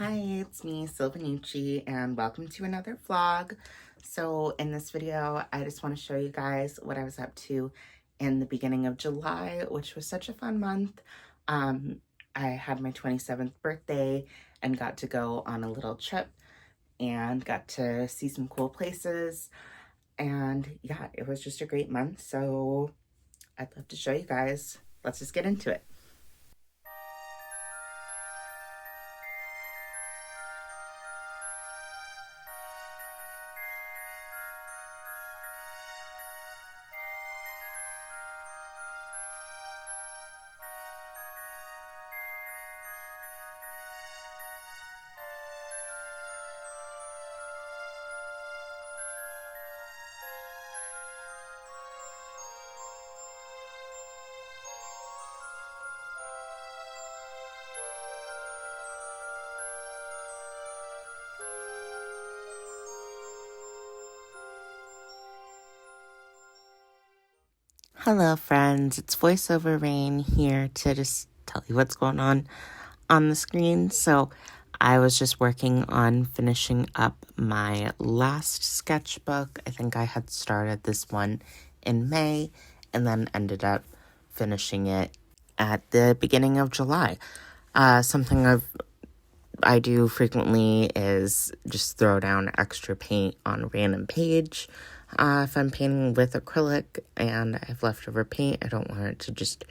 Hi, it's me, Silvanucci, and welcome to another vlog. So in this video, I just want to show you guys what I was up to in the beginning of July, which was such a fun month. I had my 27th birthday and got to go on a little trip and got to see some cool places. And yeah, it was just a great month. So I'd love to show you guys. Let's just get into it. Hello friends, it's voiceover Raine here to just tell you what's going on the screen. So I was just working on finishing up my last sketchbook. I think I had started this one in May and then ended up finishing it at the beginning of July. Something I do frequently is just throw down extra paint on a random page. If I'm painting with acrylic and I have leftover paint, I don't want it to just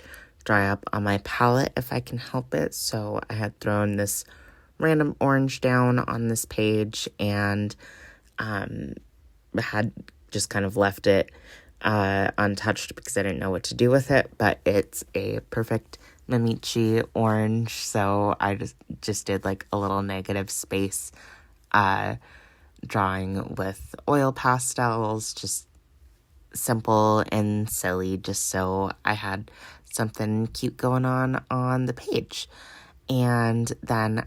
dry up on my palette if I can help it. So I had thrown this random orange down on this page and had just kind of left it untouched because I didn't know what to do with it. But it's a perfect Miniso orange, so I just did like a little negative space drawing with oil pastels, just simple and silly, just so I had something cute going on the page. And then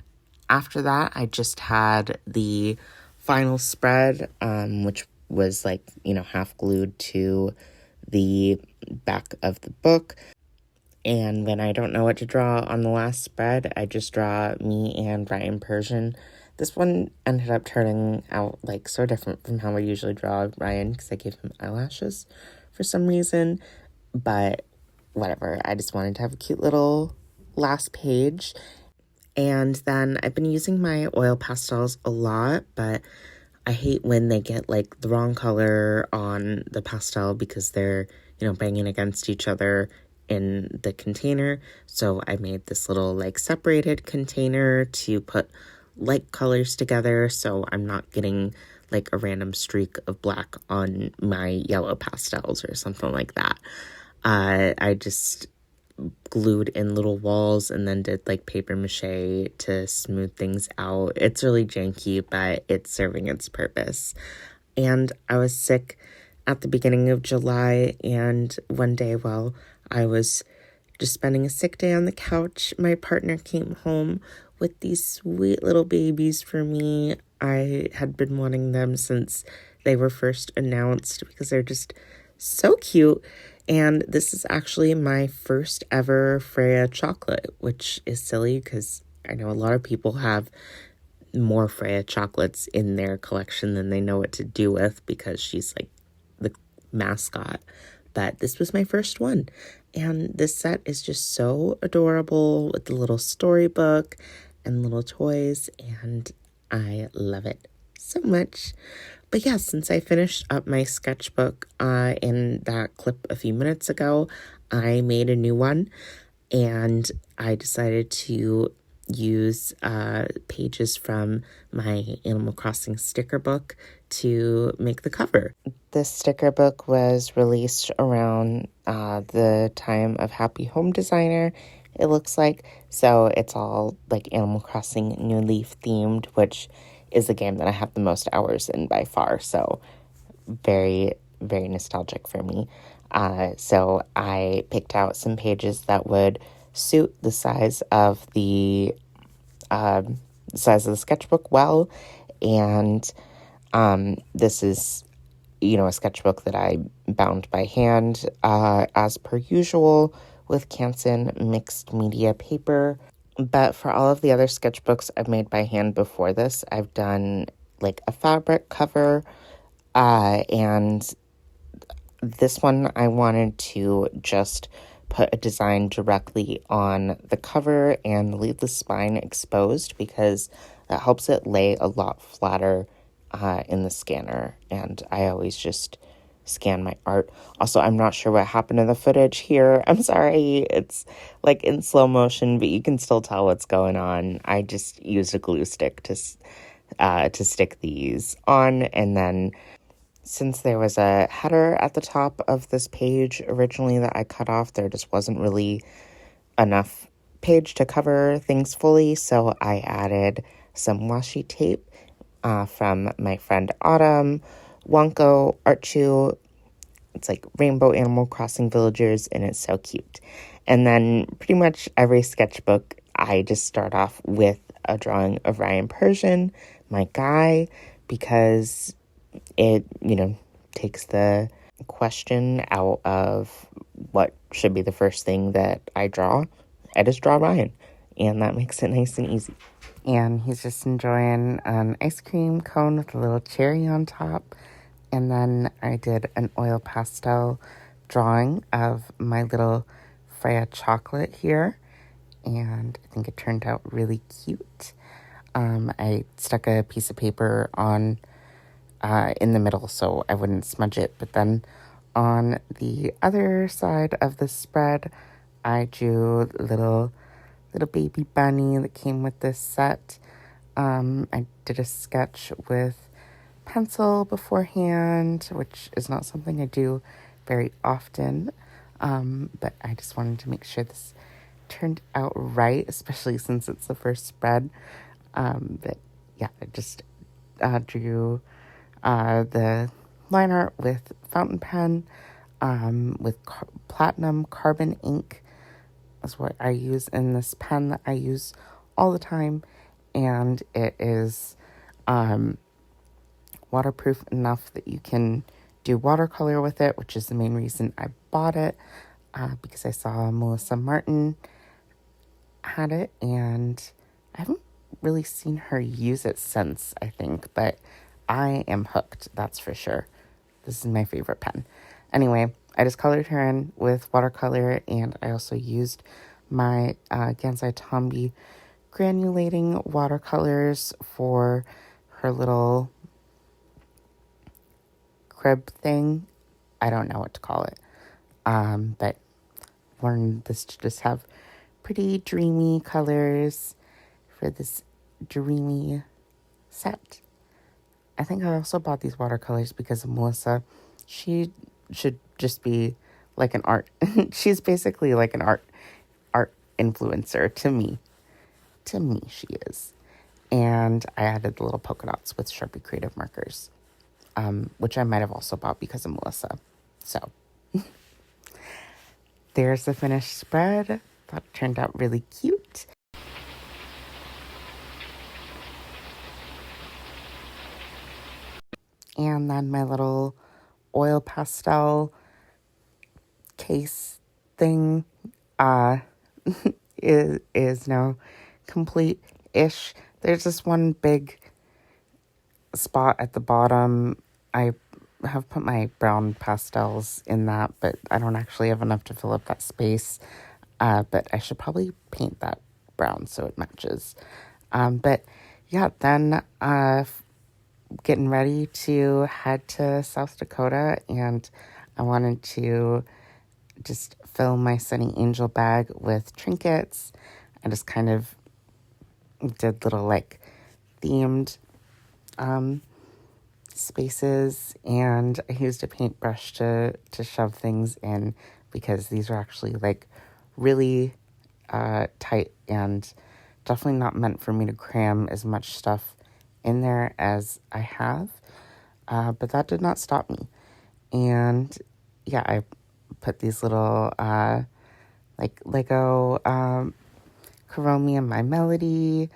after that, I just had the final spread, which was like, half glued to the back of the book. And when I don't know what to draw on the last spread, I just draw me and Ryan Persian. This one ended up turning out like so different from how I usually draw Ryan because I gave him eyelashes for some reason. But whatever, I just wanted to have a cute little last page. And then I've been using my oil pastels a lot, but I hate when they get like the wrong color on the pastel because they're, banging against each other in the container. So I made this little like separated container to put light colors together, so I'm not getting like a random streak of black on my yellow pastels or something like that. I just glued in little walls and then did like paper mache to smooth things out. It's really janky, but it's serving its purpose. And I was sick at the beginning of July, and one day while I was just spending a sick day on the couch, my partner came home with these sweet little babies for me. I had been wanting them since they were first announced because they're just so cute. And this is actually my first ever Freya chocolate, which is silly because I know a lot of people have more Freya chocolates in their collection than they know what to do with because she's like the mascot. But this was my first one. And this set is just so adorable with the little storybook and little toys, and I love it so much. But yeah, since I finished up my sketchbook in that clip a few minutes ago, I made a new one, and I decided to use pages from my Animal Crossing sticker book to make the cover. This sticker book was released around the time of Happy Home Designer, it looks like. So it's all like Animal Crossing New Leaf themed, which is the game that I have the most hours in by far. So very, very nostalgic for me. So I picked out some pages that would suit the size of the sketchbook well. And this is, a sketchbook that I bound by hand as per usual with Canson mixed media paper. But for all of the other sketchbooks I've made by hand before this, I've done like a fabric cover, and this one I wanted to just put a design directly on the cover and leave the spine exposed because that helps it lay a lot flatter in the scanner. And I always just scan my art. Also, I'm not sure what happened to the footage here. I'm sorry. It's like in slow motion, but you can still tell what's going on. I just used a glue stick to stick these on, and then since there was a header at the top of this page originally that I cut off, there just wasn't really enough page to cover things fully, so I added some washi tape from my friend Autumn, Wonko Art Chew. It's like Rainbow Animal Crossing Villagers, and it's so cute. And then pretty much every sketchbook, I just start off with a drawing of Ryan Persian, my guy, because it, takes the question out of what should be the first thing that I draw. I just draw Ryan, and that makes it nice and easy. And he's just enjoying an ice cream cone with a little cherry on top. And then I did an oil pastel drawing of my little Freya chocolate here. And I think it turned out really cute. I stuck a piece of paper on in the middle so I wouldn't smudge it. But then on the other side of the spread, I drew little baby bunny that came with this set. I did a sketch with pencil beforehand, which is not something I do very often. But I just wanted to make sure this turned out right, especially since it's the first spread. But yeah, I just drew the line art with fountain pen, with platinum carbon ink is what I use in this pen that I use all the time, and it is waterproof enough that you can do watercolor with it, which is the main reason I bought it, because I saw Melissa Martin had it, and I haven't really seen her use it since, I think, but I am hooked, that's for sure. This is my favorite pen. Anyway, I just colored her in with watercolor, and I also used my Gansai Tombi granulating watercolors for her little crib thing. I don't know what to call it. But wanted this to just have pretty dreamy colors for this dreamy set. I think I also bought these watercolors because of Melissa. She should just be like an art. She's basically like an art influencer to me. To me, she is. And I added the little polka dots with Sharpie Creative markers, which I might have also bought because of Melissa. So there's the finished spread. Thought it turned out really cute. And then my little oil pastel case thing is now complete-ish. There's this one big spot at the bottom. I have put my brown pastels in that, but I don't actually have enough to fill up that space. But I should probably paint that brown so it matches. But yeah, then getting ready to head to South Dakota, and I wanted to just fill my Sunny Angel bag with trinkets. I just kind of did little like themed spaces, and I used a paintbrush to shove things in because these are actually like really tight and definitely not meant for me to cram as much stuff in there as I have. But that did not stop me. And yeah, I put these little like Lego Kuromi in my melody,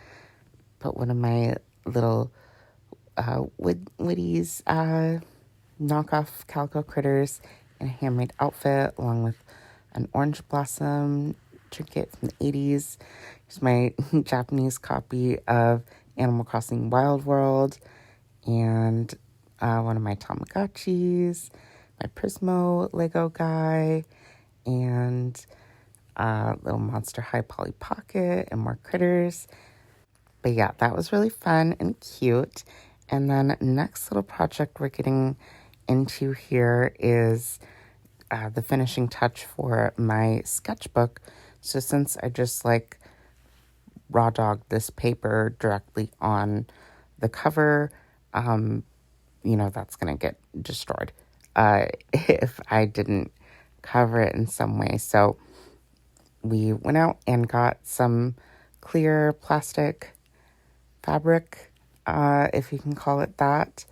put one of my little Woody's knockoff calico critters in a handmade outfit along with an orange blossom trinket from the 80s. Here's my Japanese copy of Animal Crossing Wild World, and one of my Tamagotchis, my Prismo Lego guy, and little Monster High Polly Pocket, and more critters. But yeah, that was really fun and cute. And then next little project we're getting into here is the finishing touch for my sketchbook. So since I just like raw dogged this paper directly on the cover, that's going to get destroyed if I didn't cover it in some way. So we went out and got some clear plastic fabric, if you can call it that.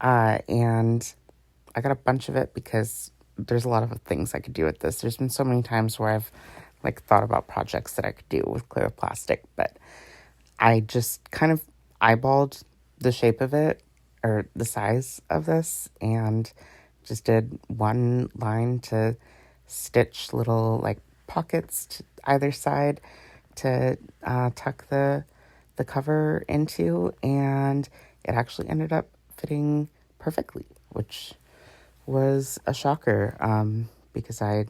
And I got a bunch of it because there's a lot of things I could do with this. There's been so many times where I've thought about projects that I could do with clear plastic, but I just kind of eyeballed the shape of it or the size of this and just did one line to stitch little pockets to either side to tuck the cover into, and it actually ended up fitting perfectly, which was a shocker because I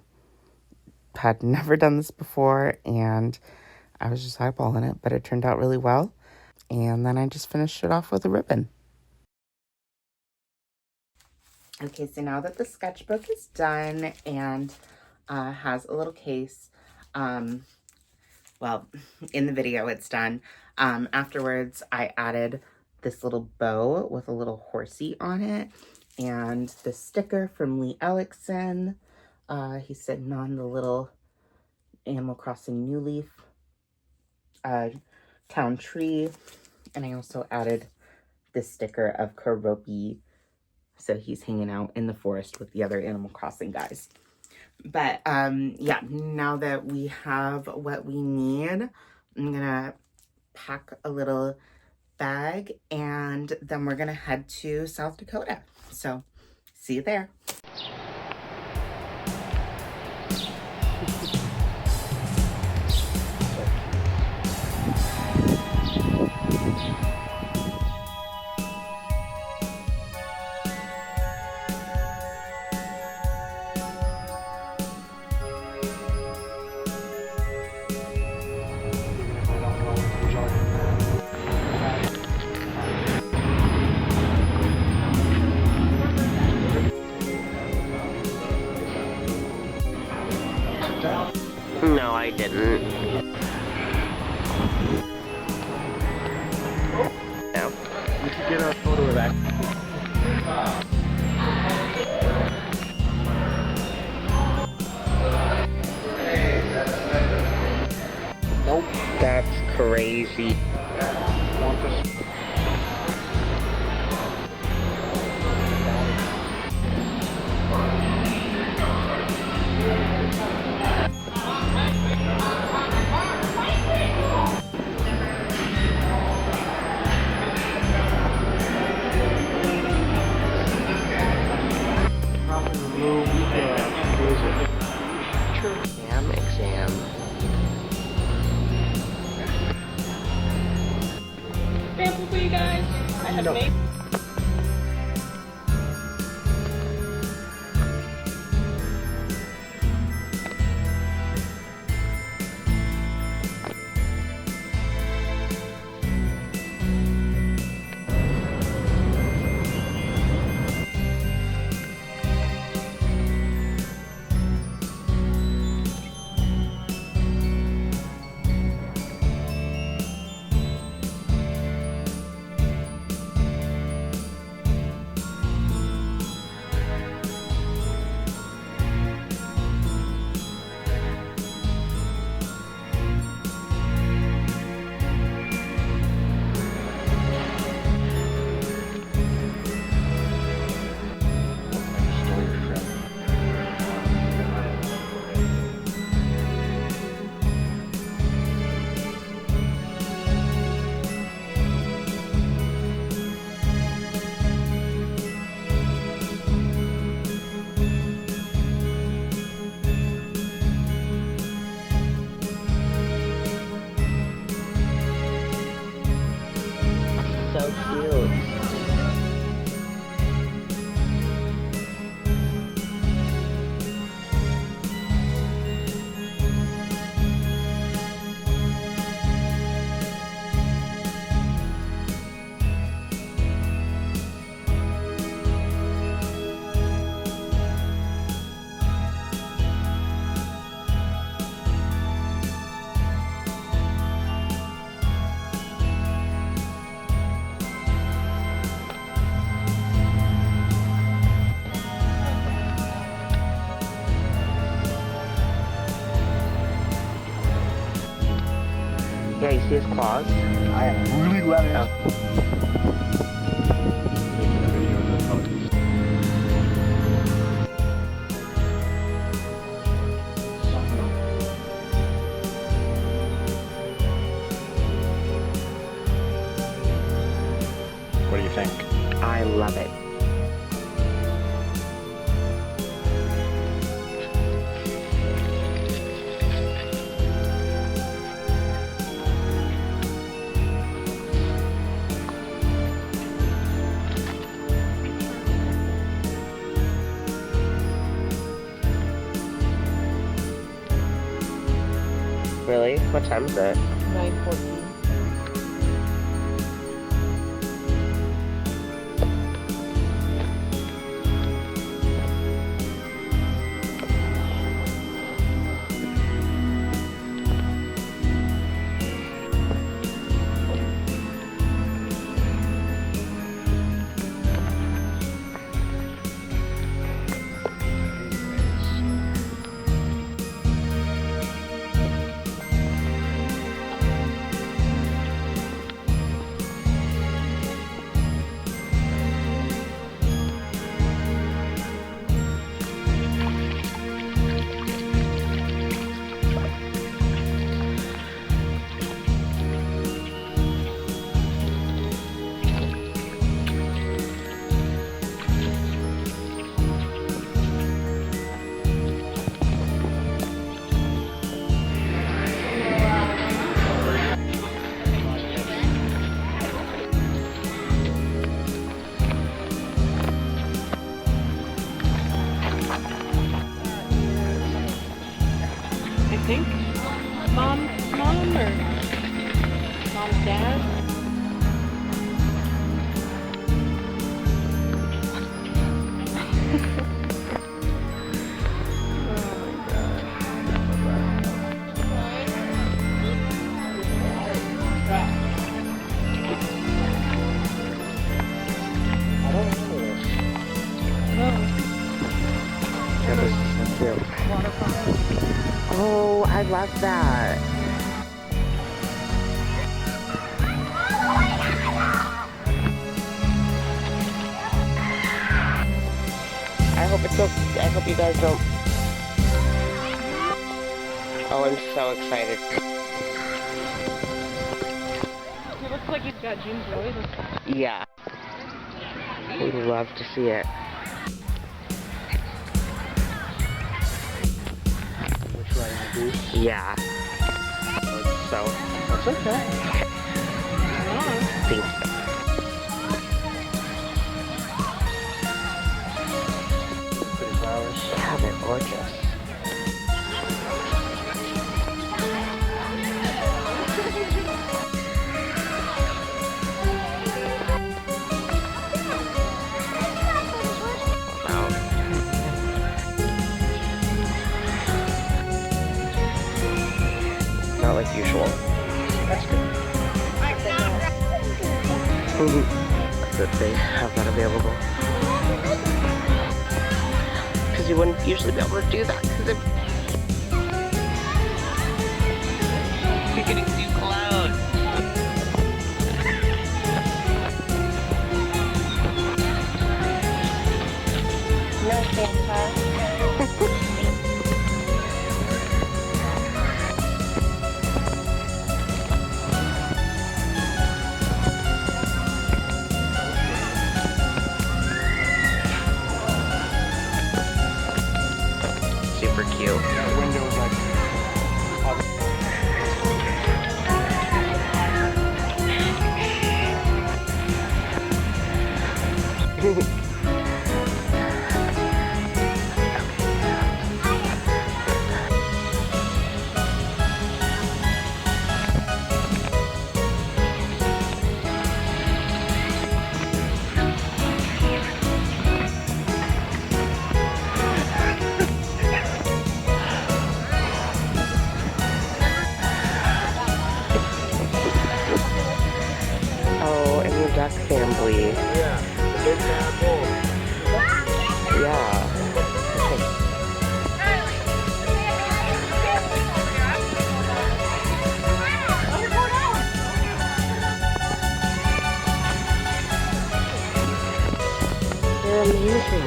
had never done this before and I was just eyeballing it, but it turned out really well. And then I just finished it off with a ribbon. Okay, so now that the sketchbook is done and has a little case, well, in the video it's done. Afterwards, I added this little bow with a little horsey on it and the sticker from Lee Ellickson. He's sitting on the little Animal Crossing New Leaf town tree. And I also added this sticker of Karopi, so he's hanging out in the forest with the other Animal Crossing guys. But yeah, now that we have what we need, I'm gonna pack a little bag and then we're gonna head to South Dakota. So see you there. No, I didn't. No. We could get a photo of that. Nope. That's crazy. Want this? Exam. Sample for you guys. I have made. Yeah, you see his claws? I am really glad I asked. What do you think? I love it. Really? What time is it? 9:14. I think mom's mom or mom's dad. I don't remember this. Yeah, this is so cute. Oh, I love that. I hope it's okay. I hope you guys don't. Oh, I'm so excited. It looks like he's got June's voice. Yeah. We'd love to see it. Which way I do? Yeah. So, That's okay. I think so. Pretty flowers. Yeah, they're gorgeous. Wow. Not like usual. That's good. That they have that available. Because you wouldn't usually be able to do that. Because you're getting too close. No, Santa. Super cute. Yeah, windows like. Oh, and the duck family. Yeah, the big bad bull. Yeah. Oh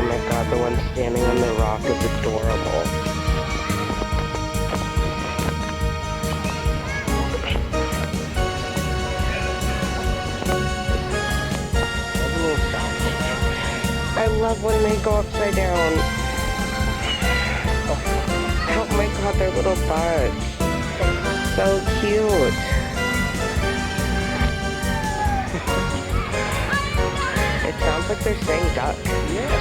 my god, the one standing on the rock is adorable. I love when they go upside down. Oh my god, their little butts. So cute. It sounds like they're saying duck. Yeah.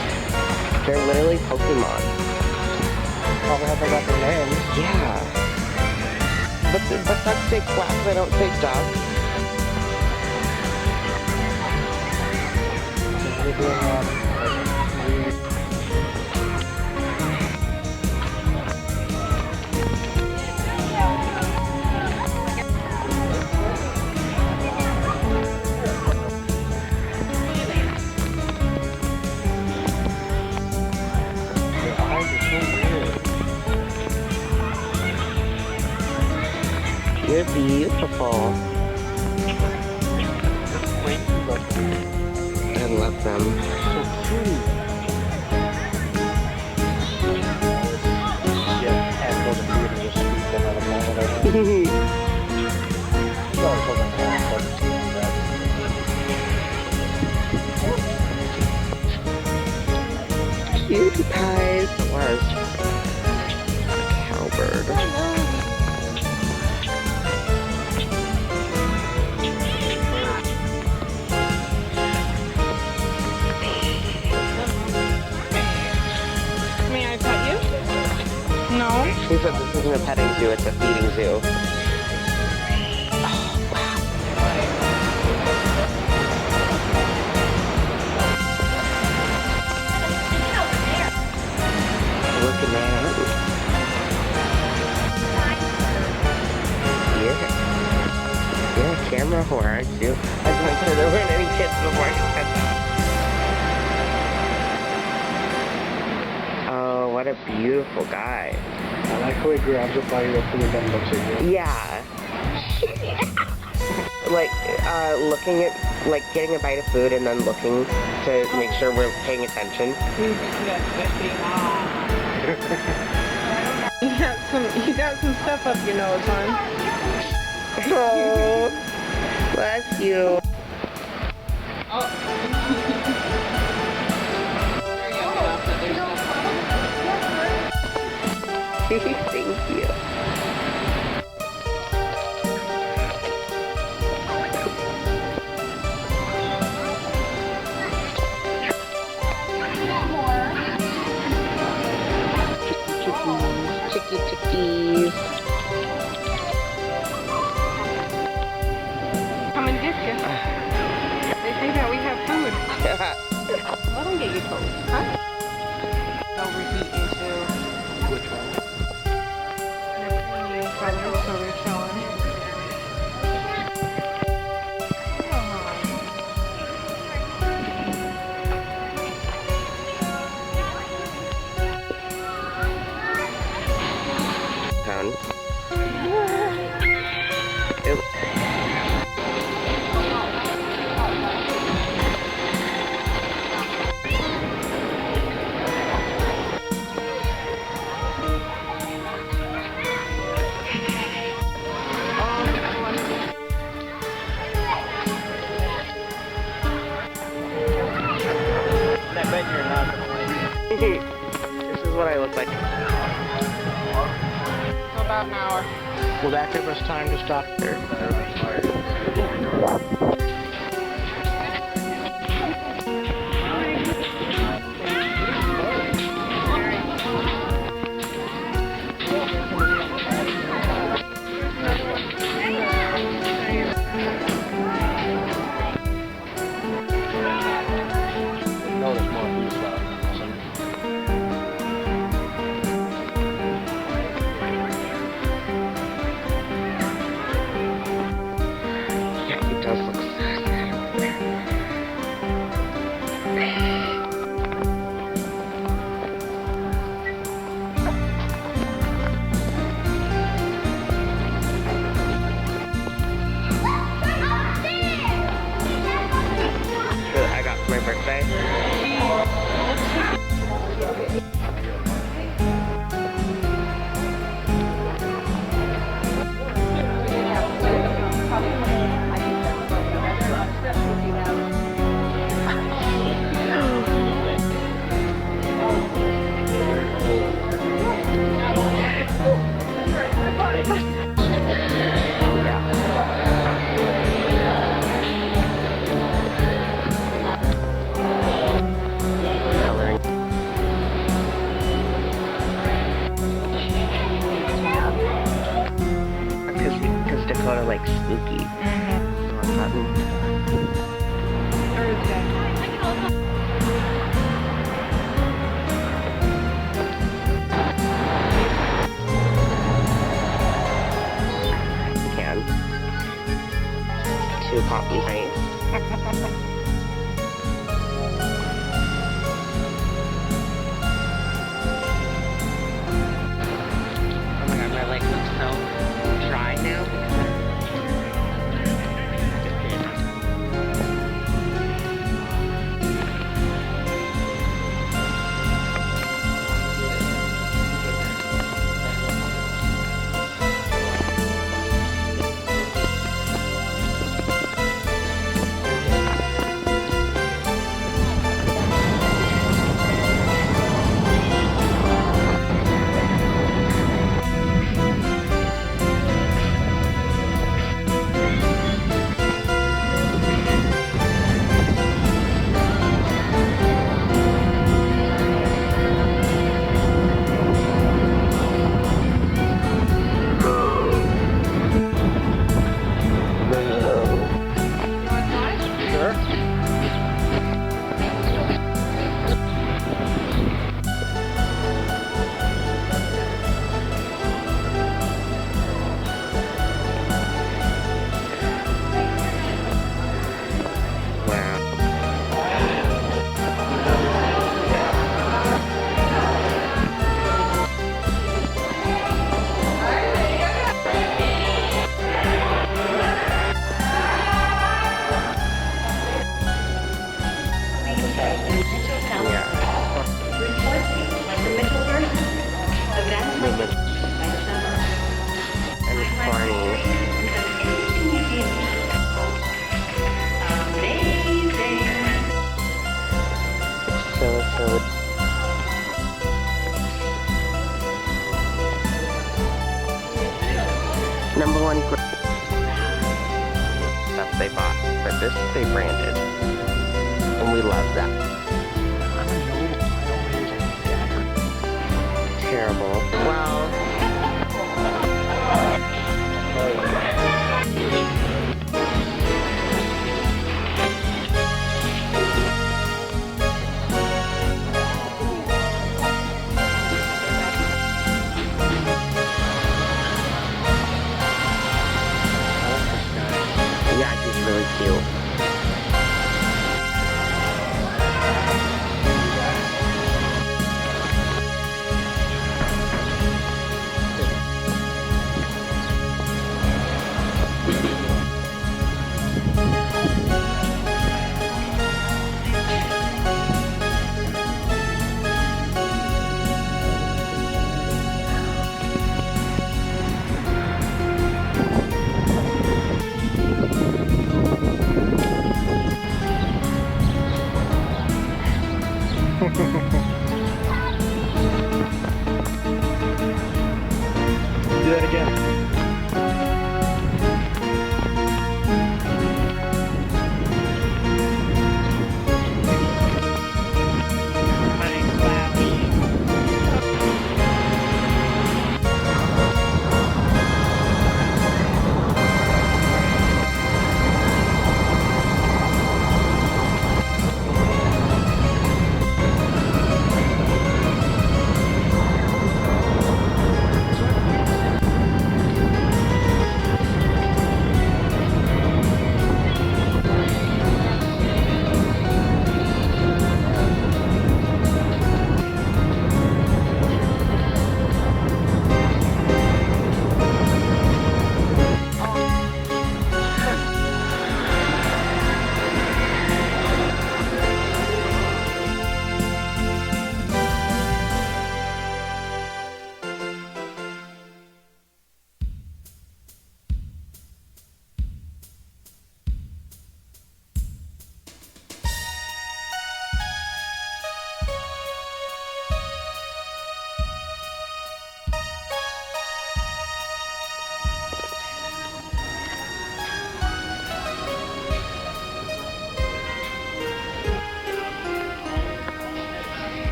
They're literally Pokemon. Probably how they got their names. Yeah. But ducks say quack, they don't say duck. They're doing their eyes are so weird. You're beautiful. I love them. So pretty. Yeah, and go to the theater and just sweep them out of monitor. Cute guys. It was a cowbird. May I pet you? No. He said this isn't a petting zoo, it's a feeding zoo. Looking at him. You're a camera whore, aren't you? I just make sure there weren't any kids before I could pet them. Oh, what a beautiful guy. I like how he grabs it by your food and then looks at you. Yeah. Like, looking at, like, getting a bite of food and then looking to make sure we're paying attention. You got some stuff up your nose, hon. Oh, bless you. Thank you. Chickies. Come and get you. They think that we have food. Let them get you toast, huh? Overheating too. Which one? They're cleaning feathers, so they're chilling. Pound. I bet you're not gonna win. This is what I look like. About an hour. Will that give us time to stop there? No, there's more food left. my birthday? Because Dakota likes spooky. Can. 2 pop and paint. Oh my god, my legs look so dry now. Number 1 stuff they bought, but this they branded, and we love that. Terrible. Well. Yeah, he's really cute.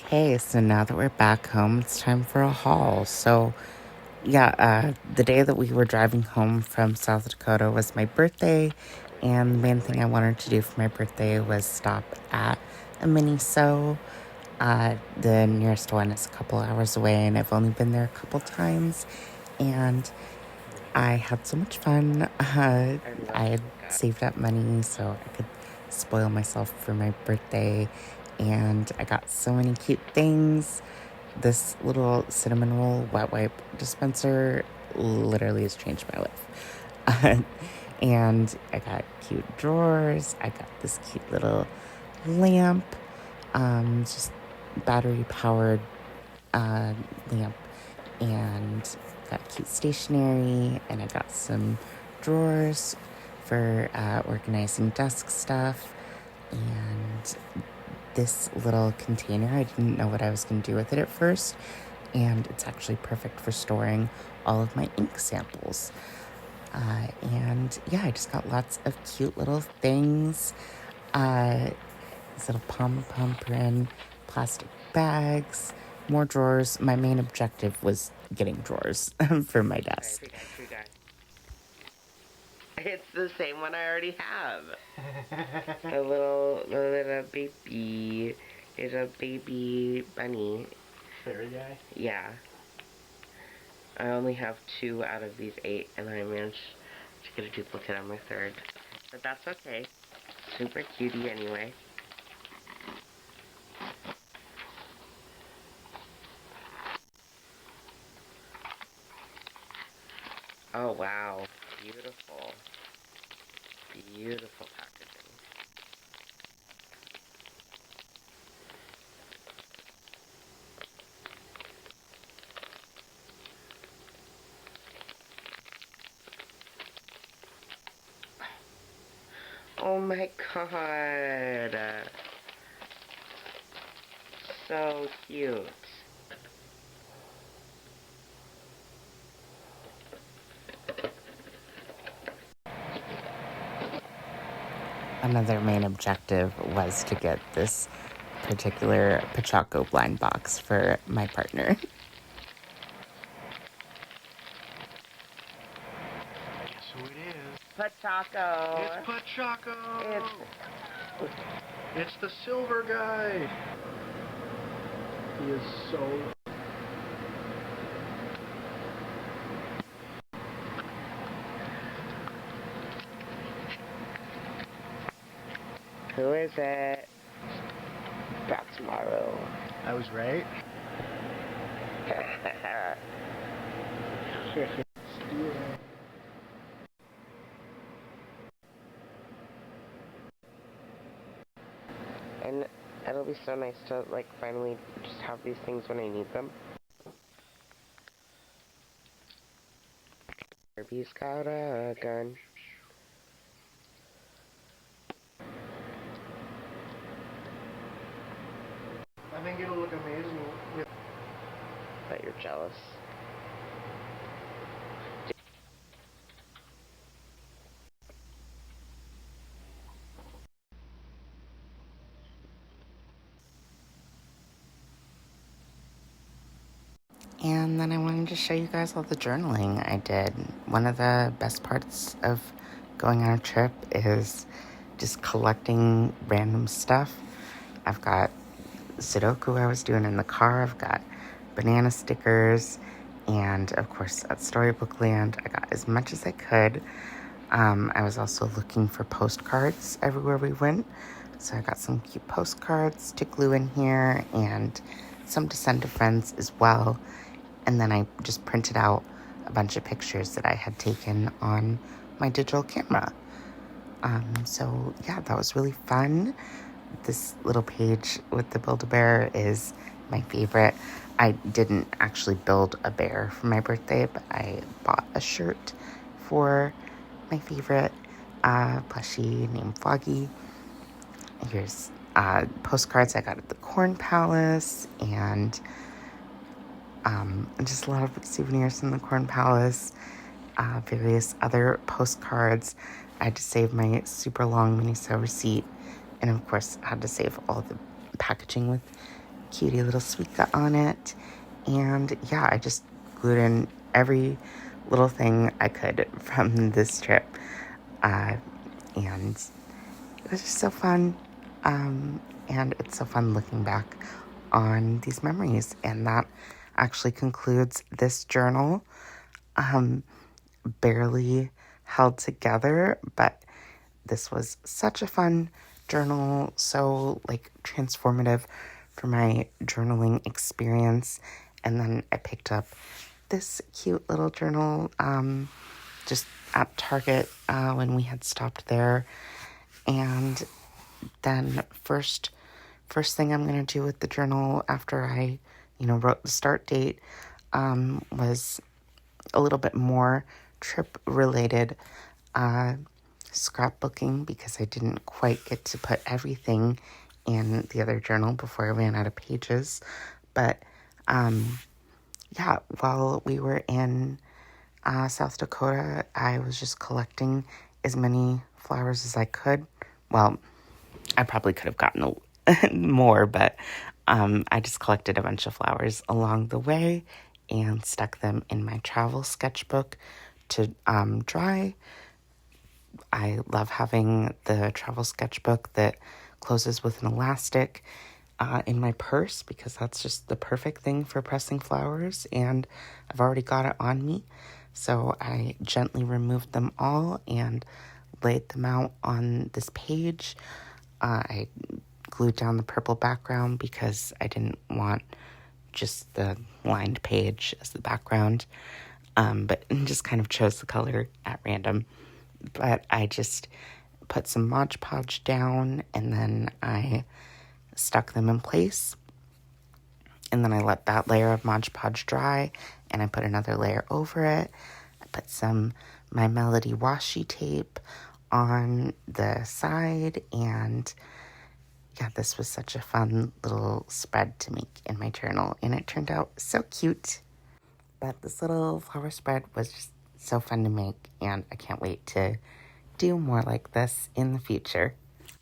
Hey, so now that we're back home, it's time for a haul. So, yeah, the day that we were driving home from South Dakota was my birthday, and the main thing I wanted to do for my birthday was stop at a miniso. The nearest one is a couple hours away, and I've only been there a couple times, and I had so much fun. I had saved up money so I could spoil myself for my birthday, and I got so many cute things. This little cinnamon roll wet wipe dispenser literally has changed my life. And I got cute drawers. I got this cute little lamp, just battery powered lamp, and got cute stationery, and I got some drawers for organizing desk stuff, and this little container. I didn't know what I was going to do with it at first, and it's actually perfect for storing all of my ink samples. And yeah, I just got lots of cute little things. These little pom-pom plastic bags, more drawers. My main objective was getting drawers for my desk. It's the same one I already have. A little baby. It's a baby bunny. Fairy guy? Yeah. I only have 2 out of these 8, and I managed to get a duplicate on my 3rd. But that's okay. Super cutie anyway. Oh wow. Beautiful. Beautiful packaging. Oh my god. So cute. Another main objective was to get this particular Pachaco blind box for my partner. Guess who it is? Pachaco. It's Pachaco! It's It's the silver guy! He is so... Who is it? That's Maru. I was right. And it'll be so nice to, like, finally just have these things when I need them. Barbie's got a gun. I think it'll look amazing with... Bet you're jealous. And then I wanted to show you guys all the journaling I did. One of the best parts of going on a trip is just collecting random stuff. I've got Sudoku I was doing in the car. I've got banana stickers. And of course, at Storybook Land, I got as much as I could. I was also looking for postcards everywhere we went. So I got some cute postcards to glue in here and some to send to friends as well. And then I just printed out a bunch of pictures that I had taken on my digital camera. So yeah, that was really fun. This little page with the Build-A-Bear is my favorite. I didn't actually build a bear for my birthday, but I bought a shirt for my favorite plushie named Foggy. Here's postcards I got at the Corn Palace, and just a lot of souvenirs from the Corn Palace, various other postcards. I had to save my super long miniso receipt, and of course I had to save all the packaging with cutie little suika on it. And yeah, I just glued in every little thing I could from this trip. And it was just so fun. And it's so fun looking back on these memories. And that actually concludes this journal. Barely held together, but this was such a fun journal, so like transformative for my journaling experience. And then I picked up this cute little journal just at Target when we had stopped there. And then first thing I'm going to do with the journal after I, wrote the start date was a little bit more trip related scrapbooking, because I didn't quite get to put everything in the other journal before I ran out of pages. But yeah, while we were in South Dakota, I was just collecting as many flowers as I could. Well, I probably could have gotten more, but I just collected a bunch of flowers along the way and stuck them in my travel sketchbook to dry. I love having the travel sketchbook that closes with an elastic in my purse, because that's just the perfect thing for pressing flowers, and I've already got it on me. So I gently removed them all and laid them out on this page. I glued down the purple background because I didn't want just the lined page as the background, but just kind of chose the color at random. But I just put some Mod Podge down, and then I stuck them in place. And then I let that layer of Mod Podge dry, and I put another layer over it. I put some My Melody washi tape on the side, and yeah, this was such a fun little spread to make in my journal, and it turned out so cute. But this little flower spread was just so fun to make, and I can't wait to do more like this in the future.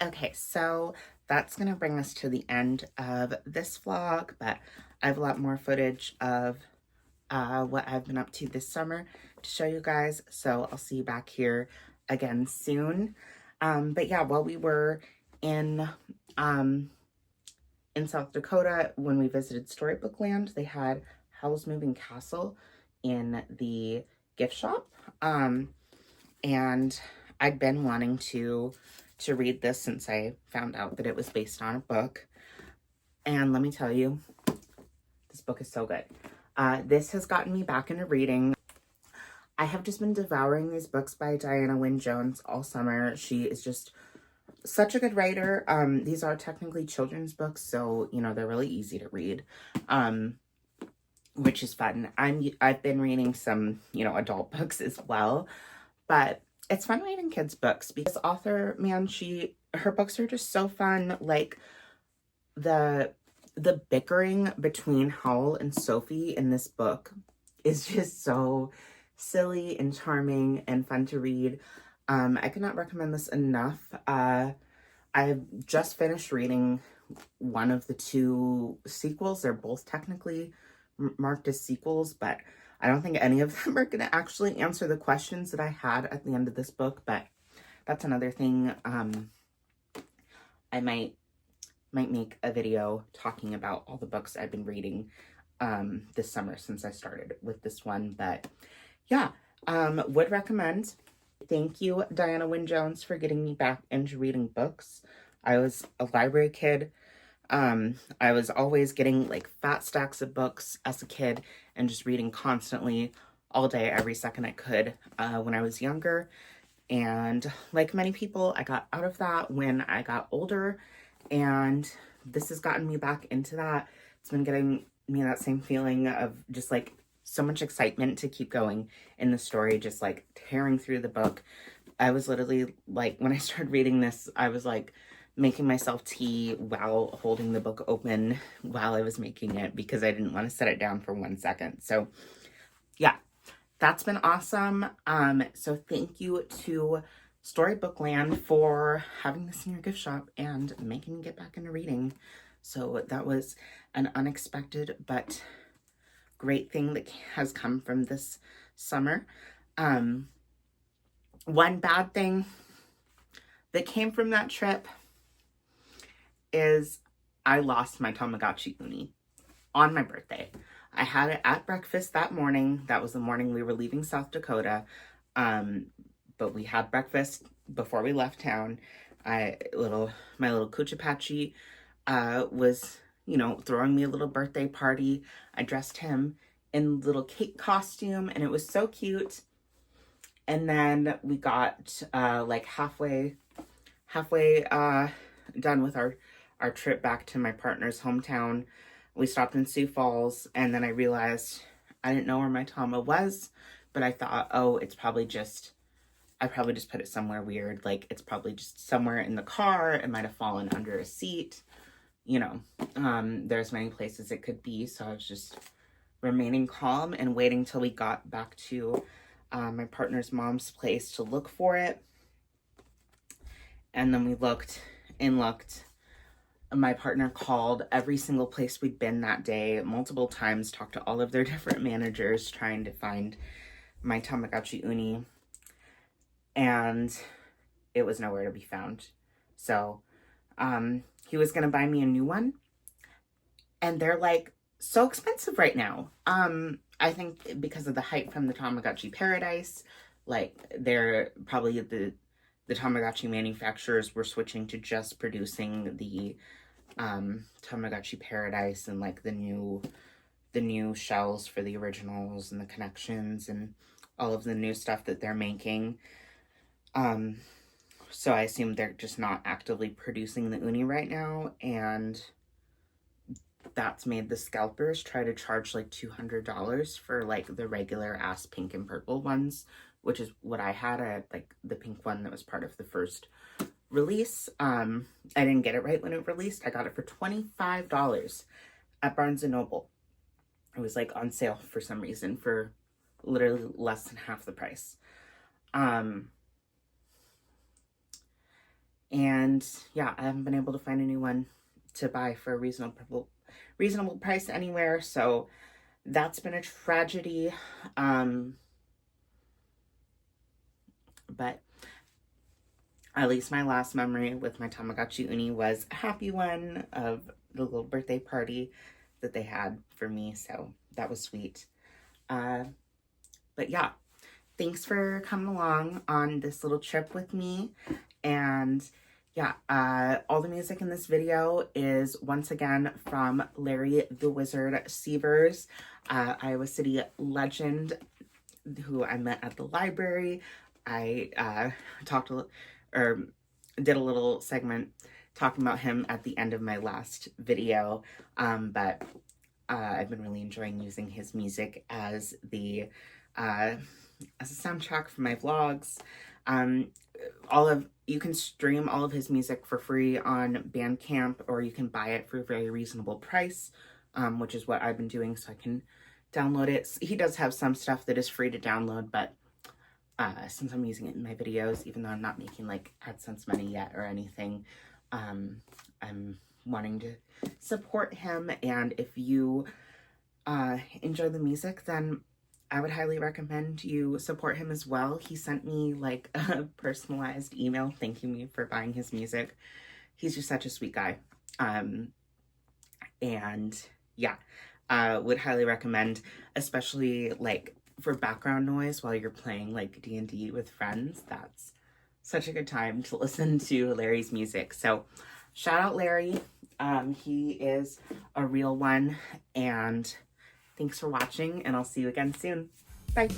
Okay, so that's going to bring us to the end of this vlog, but I have a lot more footage of what I've been up to this summer to show you guys, so I'll see you back here again soon. But yeah, while we were in South Dakota, when we visited Storybook Land, they had Howl's Moving Castle in the gift shop, and I'd been wanting to read this since I found out that it was based on a book, and let me tell you, this book is so good. This has gotten me back into reading. I have just been devouring these books by Diana Wynne Jones all summer. She is just such a good writer. These are technically children's books, so, they're really easy to read, which is fun. I've been reading some, adult books as well, but it's fun reading kids' books because author, man, her books are just so fun. Like, the bickering between Howl and Sophie in this book is just so silly and charming and fun to read. I could not recommend this enough. I've just finished reading one of the two sequels. They're both technically marked as sequels, but I don't think any of them are going to actually answer the questions that I had at the end of this book, but that's another thing. I might make a video talking about all the books I've been reading this summer since I started with this one, but yeah, would recommend. Thank you, Diana Wynne Jones, for getting me back into reading books. I was a library kid. I was always getting like fat stacks of books as a kid and just reading constantly all day, every second I could when I was younger. And like many people, I got out of that when I got older, and this has gotten me back into that. It's been getting me that same feeling of just like so much excitement to keep going in the story, just like tearing through the book. I was literally like, when I started reading this, I was like making myself tea while holding the book open while I was making it because I didn't want to set it down for 1 second. So yeah, that's been awesome. So thank you to Storybook Land for having this in your gift shop and making me get back into reading. So that was an unexpected but great thing that has come from this summer. One bad thing that came from that trip is I lost my Tamagotchi uni on my birthday. I had it at breakfast that morning. That was the morning we were leaving South Dakota. But we had breakfast before we left town. My little Cuchapachi was, you know, throwing me a little birthday party. I dressed him in little cake costume, and it was so cute. And then we got like halfway done with our trip back to my partner's hometown. We stopped in Sioux Falls, and then I realized I didn't know where my Tama was, but I thought, oh, I probably just put it somewhere weird. Like, it's probably just somewhere in the car. It might have fallen under a seat. You know, there's many places it could be. So I was just remaining calm and waiting till we got back to my partner's mom's place to look for it. And then we looked and looked. My partner called every single place we'd been that day multiple times, talked to all of their different managers trying to find my Tamagotchi uni, and it was nowhere to be found. So he was gonna buy me a new one, and they're like so expensive right now. I think because of the hype from the Tamagotchi Paradise, like they're probably the Tamagotchi manufacturers were switching to just producing the Tamagotchi Paradise and like the new shells for the originals and the connections and all of the new stuff that they're making. So I assume they're just not actively producing the uni right now, and that's made the scalpers try to charge like $200 for like the regular ass pink and purple ones, which is what I had. I had like the pink one that was part of the first release. I didn't get it right when it released. I got it for $25 at Barnes & Noble. It was like on sale for some reason for literally less than half the price. And yeah, I haven't been able to find a new one to buy for a reasonable price anywhere. So that's been a tragedy. But at least my last memory with my Tamagotchi uni was a happy one of the little birthday party that they had for me. So that was sweet. But yeah, thanks for coming along on this little trip with me. And yeah, all the music in this video is once again from Larry the Wizard Severs, Iowa City legend, who I met at the library. I did a little segment talking about him at the end of my last video, but I've been really enjoying using his music as a soundtrack for my vlogs. You can stream all of his music for free on Bandcamp, or you can buy it for a very reasonable price, which is what I've been doing, so I can download it. He does have some stuff that is free to download, but since I'm using it in my videos, even though I'm not making like AdSense money yet or anything, I'm wanting to support him. And if you enjoy the music, then I would highly recommend you support him as well. He sent me like a personalized email thanking me for buying his music. He's just such a sweet guy. And yeah, would highly recommend, especially like for background noise while you're playing like D&D with friends. That's such a good time to listen to Larry's music. So shout out Larry. He is a real one, and thanks for watching, and I'll see you again soon. Bye.